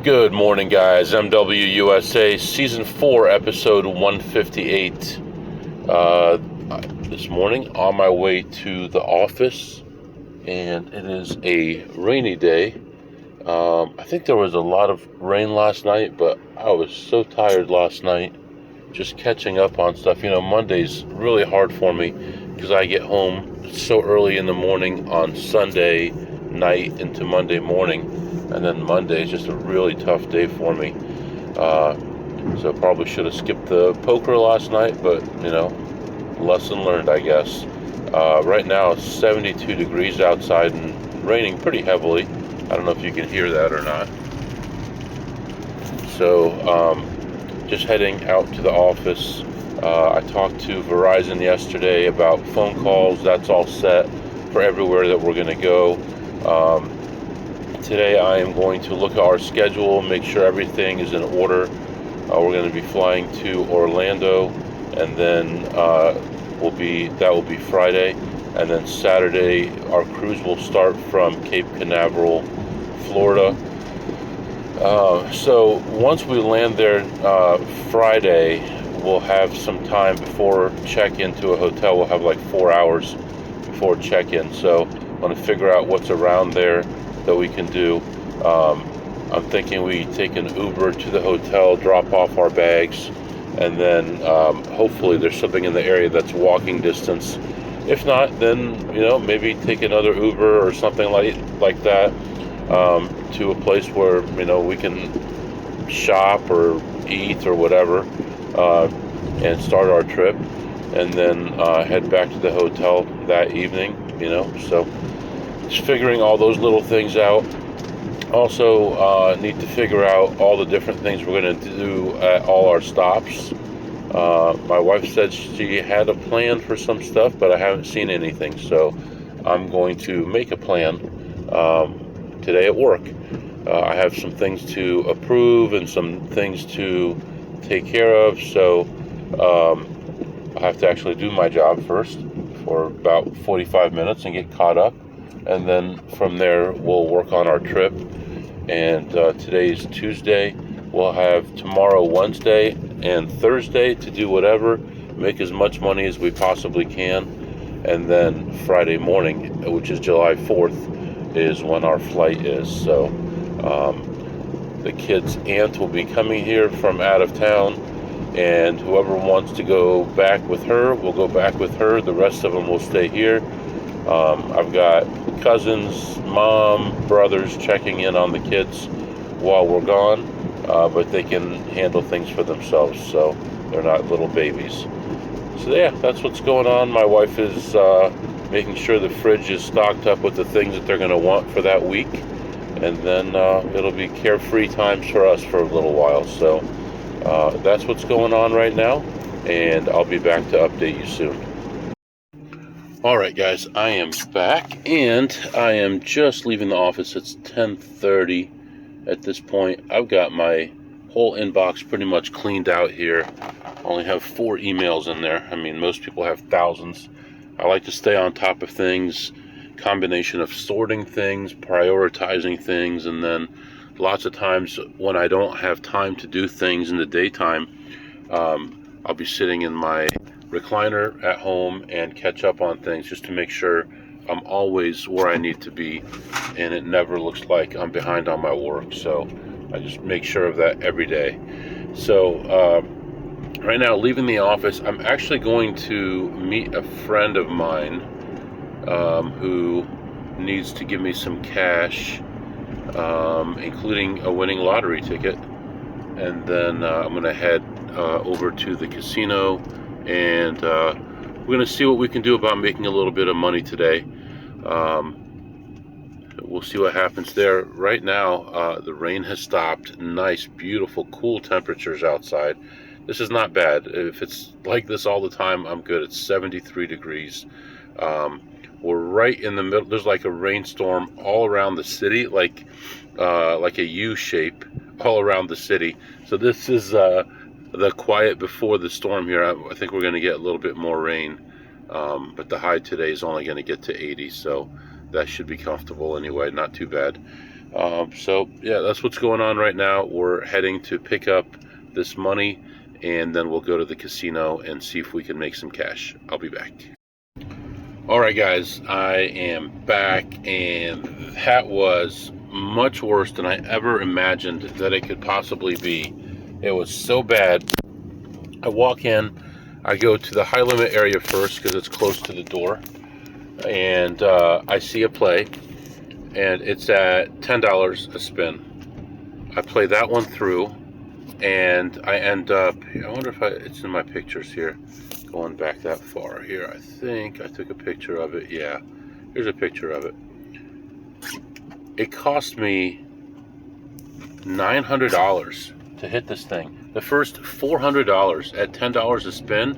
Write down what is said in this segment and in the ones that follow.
Good morning, guys. MWUSA Season 4, Episode 158. This morning, on my way to the office, and it is a rainy day. I think there was a lot of rain last night, but I was so tired last night just catching up on stuff. Monday's really hard for me because I get home so early in the morning on Sunday night into Monday morning, and then Monday is just a really tough day for me. So probably should have skipped the poker last night, but lesson learned, I guess. Right now it's 72 degrees outside and raining pretty heavily. I don't know if you can hear that or not. So just heading out to the office. I talked to Verizon yesterday about phone calls. That's all set for everywhere that we're going to go. Today I am going to look at our schedule, make sure everything is in order. We're going to be flying to Orlando, and then that will be Friday, and then Saturday our cruise will start from Cape Canaveral, Florida. So once we land there Friday, we'll have some time before check-in to a hotel. We'll have like 4 hours before check-in. So I want to figure out what's around there that we can do. I'm thinking we take an Uber to the hotel, drop off our bags, and then hopefully there's something in the area that's walking distance. If not, then maybe take another Uber or something like that. To a place where we can shop or eat or whatever, and start our trip, and then head back to the hotel that evening. So just figuring all those little things out. Also need to figure out all the different things we're going to do at all our stops. My wife said she had a plan for some stuff, but I haven't seen anything, so I'm going to make a plan today at work. I have some things to approve and some things to take care of, so I have to actually do my job first for about 45 minutes and get caught up, and then from there we'll work on our trip. And today's Tuesday. We'll have tomorrow, Wednesday, and Thursday to do whatever, make as much money as we possibly can, and then Friday morning, which is July 4th, is when our flight is. So the kid's aunt will be coming here from out of town, and whoever wants to go back with her will go back with her. The rest of them will stay here. I've got cousins, mom, brothers checking in on the kids while we're gone, but they can handle things for themselves, so they're not little babies. So yeah, that's what's going on. My wife is making sure the fridge is stocked up with the things that they're going to want for that week, and then it'll be carefree times for us for a little while. So that's what's going on right now, and I'll be back to update you soon. Alright guys, I am back, and I am just leaving the office. It's 10:30 at this point. I've got my whole inbox pretty much cleaned out here. I only have 4 emails in there. I mean, most people have thousands. I like to stay on top of things, combination of sorting things, prioritizing things, and then lots of times when I don't have time to do things in the daytime, I'll be sitting in my recliner at home and catch up on things just to make sure I'm always where I need to be, and it never looks like I'm behind on my work. So I just make sure of that every day. So right now, leaving the office, I'm actually going to meet a friend of mine who needs to give me some cash, including a winning lottery ticket, and then I'm going to head over to the casino, and we're going to see what we can do about making a little bit of money today. We'll see what happens there. Right now, the rain has stopped. Nice, beautiful, cool temperatures outside. This is not bad. If it's like this all the time, I'm good. It's 73 degrees. We're right in the middle. There's like a rainstorm all around the city, like a U shape all around the city. So this is the quiet before the storm here. I think we're going to get a little bit more rain, but the high today is only going to get to 80, so that should be comfortable anyway, not too bad. So yeah, that's what's going on right now. We're heading to pick up this money, and then we'll go to the casino and see if we can make some cash. I'll be back. All right, guys, I am back, and that was much worse than I ever imagined that it could possibly be. It was so bad. I walk in, I go to the high limit area first because it's close to the door, and I see a play, and it's at $10 a spin. I play that one through, and I end up, I wonder if it's in my pictures here, going back that far here. I think I took a picture of it. Yeah, here's a picture of it. It cost me $900 to hit this thing. The first $400 at $10 a spin,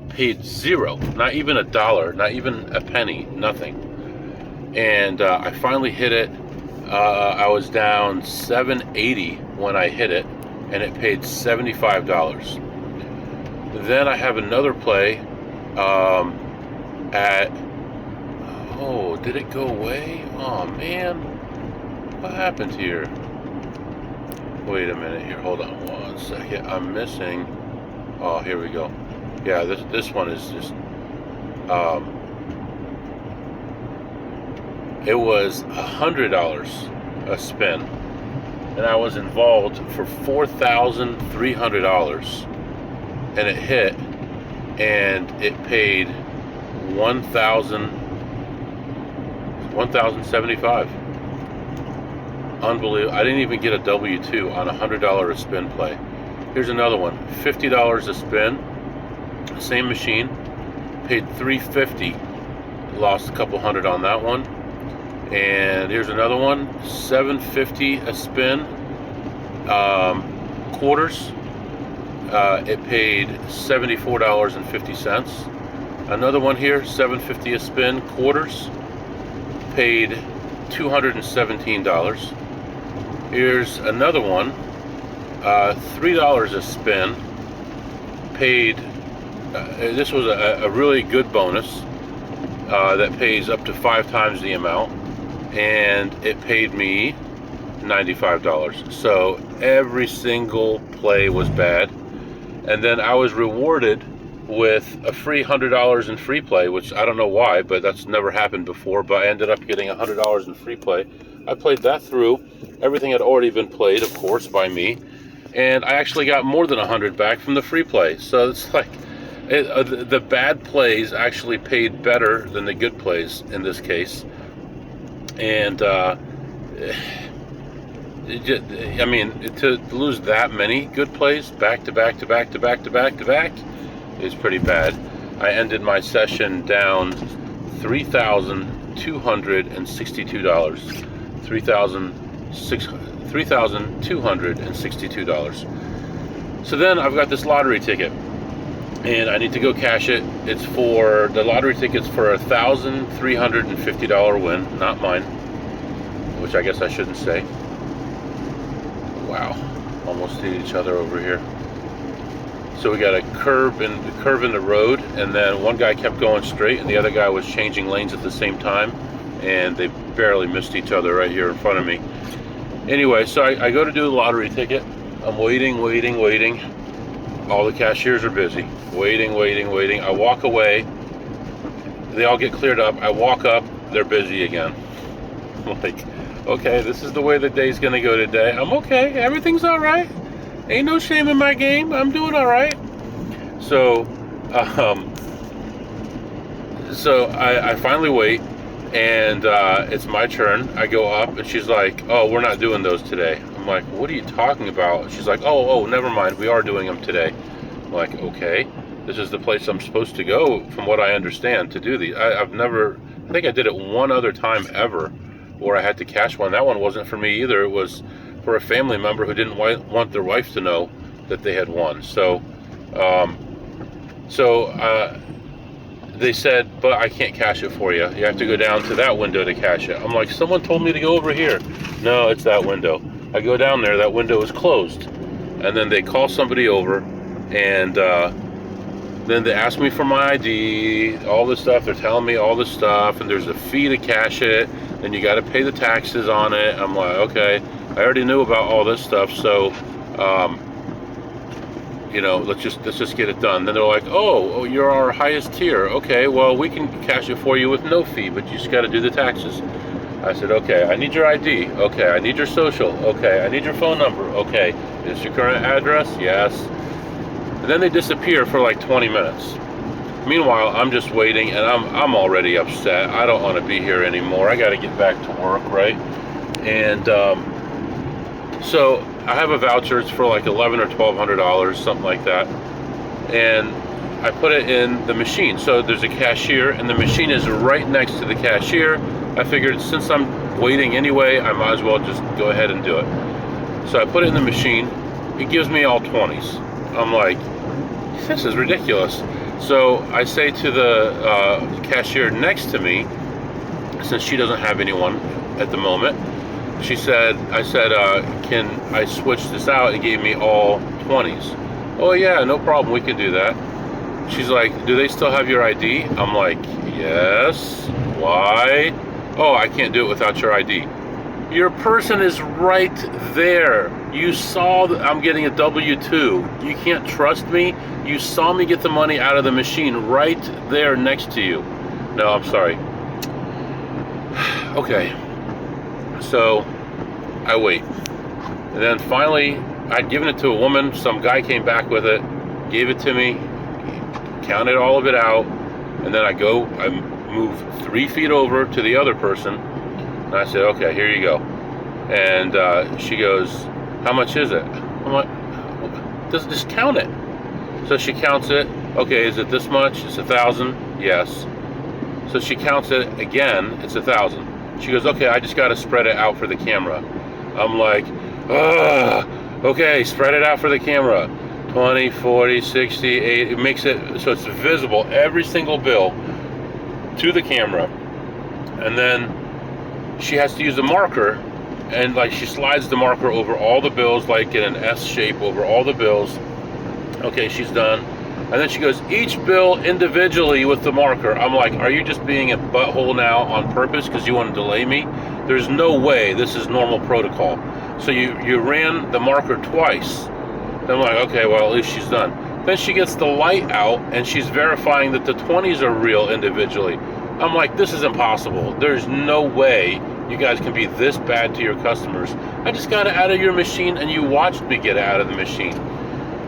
paid zero, not even a dollar, not even a penny, nothing. And I finally hit it. I was down $7.80 when I hit it, and it paid $75. Then I have another play at, oh, did it go away? Oh man, what happened here? Wait a minute here, hold on one second. I'm missing, oh, here we go. Yeah, this one is just, it was $100 a spin, and I was involved for $4,300, and it hit, and it paid $1,075. Unbelievable. I didn't even get a W-2 on a $100 a spin play. Here's another one, $50 a spin, same machine, paid $350, lost a couple hundred on that one. And here's another one, $7.50 a spin, quarters. It paid $74.50. Another one here, $7.50 a spin, quarters, paid $217. Here's another one, $3 a spin, paid, this was a really good bonus that pays up to 5 times the amount, and it paid me $95. So every single play was bad. And then I was rewarded with a free $100 in free play, which I don't know why, but that's never happened before. But I ended up getting $100 in free play. I played that through. Everything had already been played, of course, by me, and I actually got more than 100 back from the free play. So it's like the bad plays actually paid better than the good plays in this case. And I mean, to lose that many good plays back to back to back to back to back to back is pretty bad. I ended my session down $3,262. $3,262. So then I've got this lottery ticket, and I need to go cash it. It's for, the lottery ticket's for a $1,350 win, not mine, which I guess I shouldn't say. Wow, almost hit each other over here. So we got a curve in the road, and then one guy kept going straight, and the other guy was changing lanes at the same time, and they barely missed each other right here in front of me. Anyway, so I go to do the lottery ticket. I'm waiting. All the cashiers are busy. Waiting. I walk away. They all get cleared up. I walk up. They're busy again. I'm like, okay, this is the way the day's gonna go today. I'm okay. Everything's all right. Ain't no shame in my game. I'm doing all right. So, I finally wait, and it's my turn. I go up, and she's like, "Oh, we're not doing those today." I'm like, "What are you talking about?" She's like, "Oh, never mind. We are doing them today." I'm like, "Okay, this is the place I'm supposed to go, from what I understand, to do these." I think I did it one other time ever, where I had to cash one. That one wasn't for me either. It was for a family member who didn't want their wife to know that they had won. So, they said, "But I can't cash it for you. You have to go down to that window to cash it." I'm like, "Someone told me to go over here." "No, it's that window." I go down there, that window is closed. And then they call somebody over, and Then they ask me for my ID, all this stuff. They're telling me all this stuff, and there's a fee to cash it, and you got to pay the taxes on it. I'm like, okay, I already knew about all this stuff, so you know, let's just get it done. Then they're like, oh, you're our highest tier. Okay, well, we can cash it for you with no fee, but you just got to do the taxes. I said, okay, I need your ID. Okay, I need your social. Okay, I need your phone number. Okay, is this your current address? Yes. And then they disappear for like 20 minutes. Meanwhile, I'm just waiting, and I'm already upset. I don't want to be here anymore. I got to get back to work, right? And so I have a voucher. It's for like $1,100 or $1,200, something like that. And I put it in the machine. So there's a cashier, and the machine is right next to the cashier. I figured since I'm waiting anyway, I might as well just go ahead and do it. So I put it in the machine. It gives me all 20s. I'm like, this is ridiculous. So I say to the cashier next to me, since she doesn't have anyone at the moment, I said, can I switch this out? It gave me all 20s. Oh yeah, no problem, we can do that. She's like, do they still have your ID? I'm like, yes. Why? Oh, I can't do it without your ID. Your person is right there. You saw that I'm getting a W-2. You can't trust me? You saw me get the money out of the machine right there next to you. No, I'm sorry. Okay. So I wait. And then finally, I'd given it to a woman. Some guy came back with it, gave it to me, counted all of it out, and then I move 3 feet over to the other person, and I said, okay, here you go. And she goes, how much is it? I'm like, just count it. So she counts it. Okay, is it this much? It's 1,000. Yes. So she counts it again. It's 1,000. She goes, okay, I just got to spread it out for the camera. I'm like, okay, spread it out for the camera. 20, 40, 60, 80. It makes it so it's visible, every single bill, to the camera. And then she has to use a marker, and like she slides the marker over all the bills, like in an S shape over all the bills. Okay, she's done. And then she goes, each bill individually with the marker. I'm like, are you just being a butthole now on purpose because you want to delay me? There's no way this is normal protocol. So you ran the marker twice. Then I'm like, okay, well, at least she's done. Then she gets the light out, and she's verifying that the 20s are real individually. I'm like, this is impossible. There's no way you guys can be this bad to your customers. I just got it out of your machine, and you watched me get it out of the machine.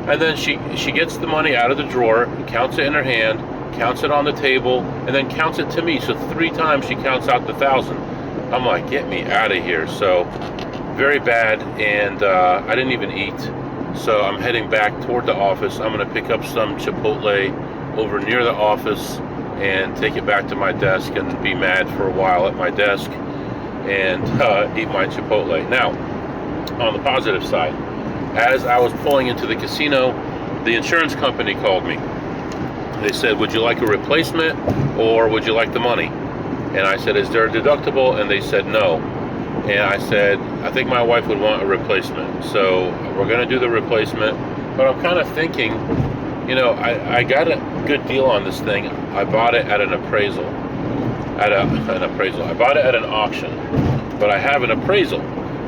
And then she gets the money out of the drawer, counts it in her hand, counts it on the table, and then counts it to me. So 3 times she counts out the 1,000. I'm like, get me out of here. So very bad, and I didn't even eat. So I'm heading back toward the office. I'm going to pick up some Chipotle over near the office and take it back to my desk and be mad for a while at my desk and eat my Chipotle. Now, on the positive side, as I was pulling into the casino, the insurance company called me. They said, would you like a replacement or would you like the money? And I said, is there a deductible? And they said no. And I said, I think my wife would want a replacement. So we're going to do the replacement. But I'm kind of thinking, you know, I got a good deal on this thing. I bought it at an appraisal. I bought it at an auction. But I have an appraisal.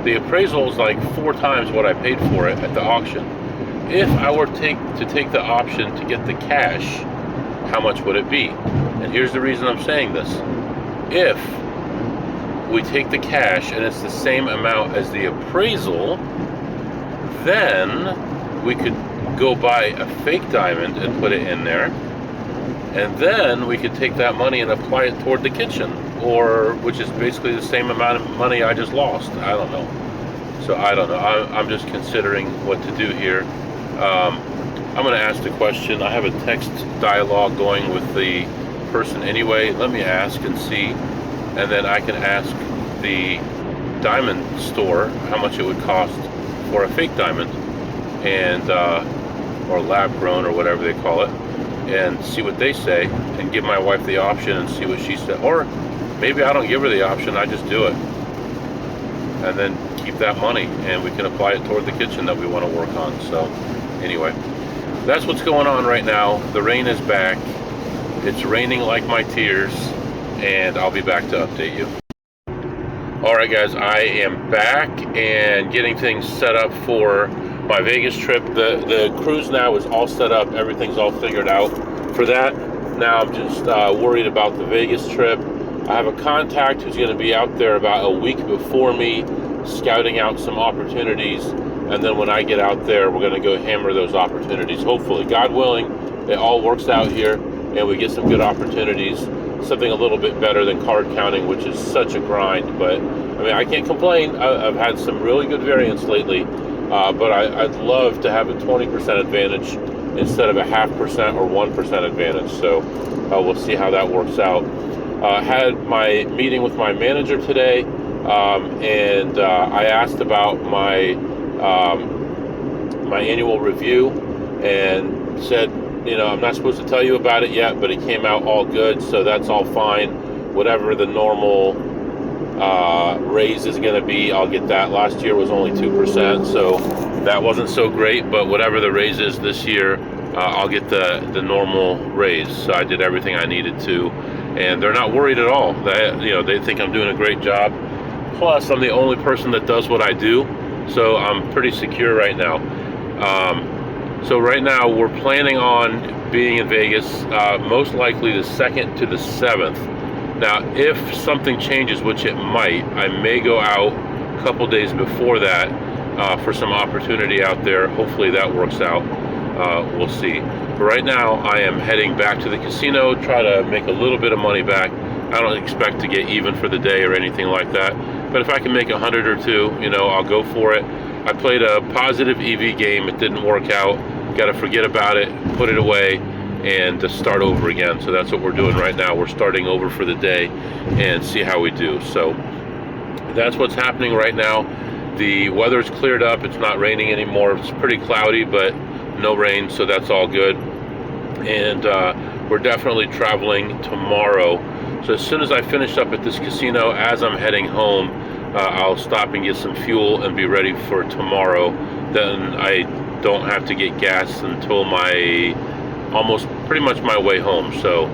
The appraisal is like 4 times what I paid for it at the auction. If I were to take the option to get the cash, how much would it be? And here's the reason I'm saying this. If we take the cash and it's the same amount as the appraisal, then we could go buy a fake diamond and put it in there, and then we could take that money and apply it toward the kitchen, or which is basically the same amount of money I just lost. I don't know. So I don't know. I'm just considering what to do here. I'm going to ask the question. I have a text dialogue going with the person anyway. Let me ask and see, and then I can ask the diamond store how much it would cost for a fake diamond, and or lab grown or whatever they call it, and see what they say, and give my wife the option and see what she said. Or maybe I don't give her the option, I just do it, and then keep that money, and we can apply it toward the kitchen that we want to work on. So anyway, that's what's going on right now. The rain is back. It's raining like my tears, and I'll be back to update you. All right, guys, I am back and getting things set up for my Vegas trip. The cruise now is all set up. Everything's all figured out for that. Now I'm just worried about the Vegas trip. I have a contact who's going to be out there about a week before me, scouting out some opportunities. And then when I get out there, we're going to go hammer those opportunities. Hopefully, God willing, it all works out here and we get some good opportunities. Something a little bit better than card counting, which is such a grind. But, I mean, I can't complain. I've had some really good variance lately. But I'd love to have a 20% advantage instead of a 0.5% or 1% advantage. So we'll see how that works out. Had my meeting with my manager today, and I asked about my my annual review, and said, you know, I'm not supposed to tell you about it yet, but it came out all good, so that's all fine. Whatever the normal raise is going to be, I'll get that. Last year was only 2%, so that wasn't so great, but whatever the raise is this year, I'll get the normal raise. So I did everything I needed to, and they're not worried at all. They think I'm doing a great job. Plus, I'm the only person that does what I do, so I'm pretty secure right now. So right now we're planning on being in Vegas, most likely the 2nd to the 7th. Now, if something changes, which it might, I may go out a couple days before that for some opportunity out there. Hopefully that works out. We'll see. But right now, I am heading back to the casino, try to make a little bit of money back. I don't expect to get even for the day or anything like that. But if I can make 100 or 2, you know, I'll go for it. I played a positive EV game. It didn't work out. Got to forget about it, put it away, and to start over again. So that's what we're doing right now. We're starting over for the day and see how we do. So that's what's happening right now. The weather's cleared up. It's not raining anymore. It's pretty cloudy, but no rain, so that's all good. And we're definitely traveling tomorrow. So as soon as I finish up at this casino, as I'm heading home, I'll stop and get some fuel and be ready for tomorrow. Then I don't have to get gas until almost pretty much my way home. So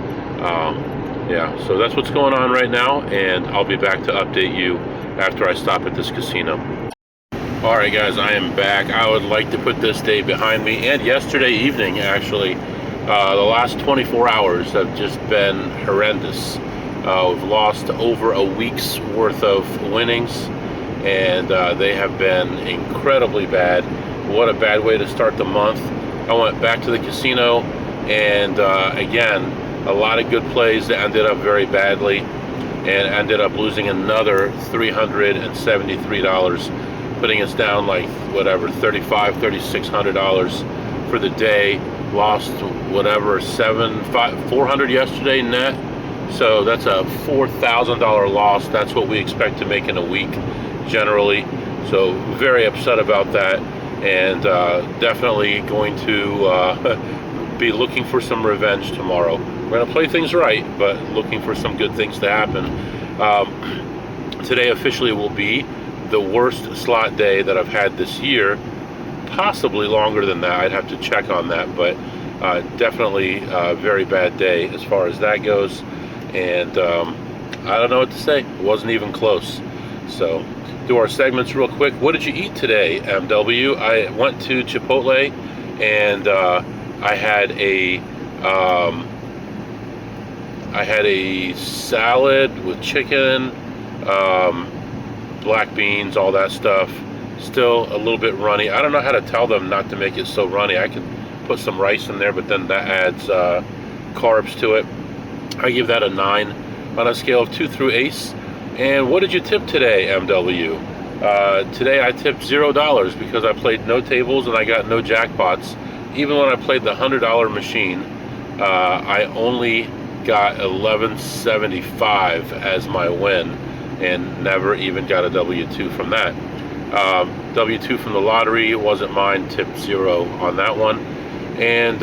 yeah, so that's what's going on right now, and I'll be back to update you after I stop at this casino. All right, guys, I am back. I would like to put this day behind me, and yesterday evening, actually. The last 24 hours have just been horrendous. We've lost over a week's worth of winnings, and they have been incredibly bad. What a bad way to start the month. I went back to the casino, and again, a lot of good plays that ended up very badly, and ended up losing another $373, putting us down like whatever, $3,600 for the day. Lost whatever, $400 yesterday net. So that's a $4,000 loss. That's what we expect to make in a week generally. So very upset about that, and definitely going to be looking for some revenge tomorrow. We're going to play things right, but looking for some good things to happen. Today officially will be the worst slot day that I've had this year. Possibly longer than that. I'd have to check on that, but definitely a very bad day as far as that goes. And I don't know what to say. It wasn't even close. So do our segments real quick. What did you eat today, MW? I went to Chipotle, and I had a salad with chicken, black beans, all that stuff. Still a little bit runny. I don't know how to tell them not to make it so runny. I could put some rice in there, but then that adds carbs to it. I give that a 9 on a scale of 2 through ace. And what did you tip today, MW? Today I tipped $0 because I played no tables and I got no jackpots. Even when I played the $100 machine, I only got $11.75 as my win, and never even got a W2 from that. W2 from the lottery wasn't mine, tipped 0 on that one. And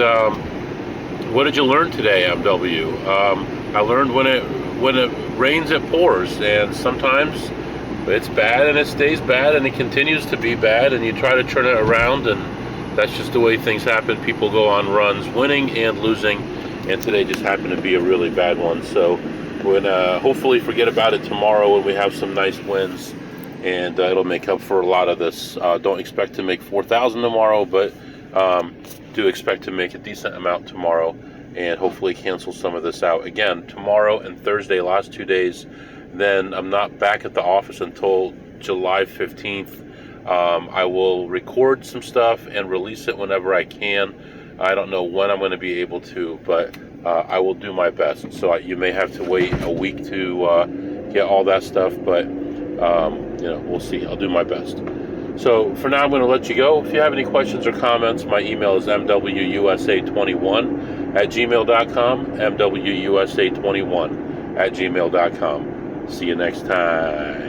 what did you learn today, MW? I learned when it rains, it pours, and sometimes it's bad and it stays bad and it continues to be bad, and you try to turn it around, and that's just the way things happen. People go on runs winning and losing, and today just happened to be a really bad one. So we're gonna hopefully forget about it tomorrow when we have some nice wins, and it'll make up for a lot of this. Don't expect to make 4,000 tomorrow, but do expect to make a decent amount tomorrow, and hopefully cancel some of this out. Again, tomorrow and Thursday, last 2 days, then I'm not back at the office until July 15th. I will record some stuff and release it whenever I can. I don't know when I'm going to be able to, but I will do my best. So you may have to wait a week to get all that stuff, but we'll see. I'll do my best. So for now, I'm going to let you go. If you have any questions or comments, my email is mwusa21@gmail.com, mwusa21@gmail.com. See you next time.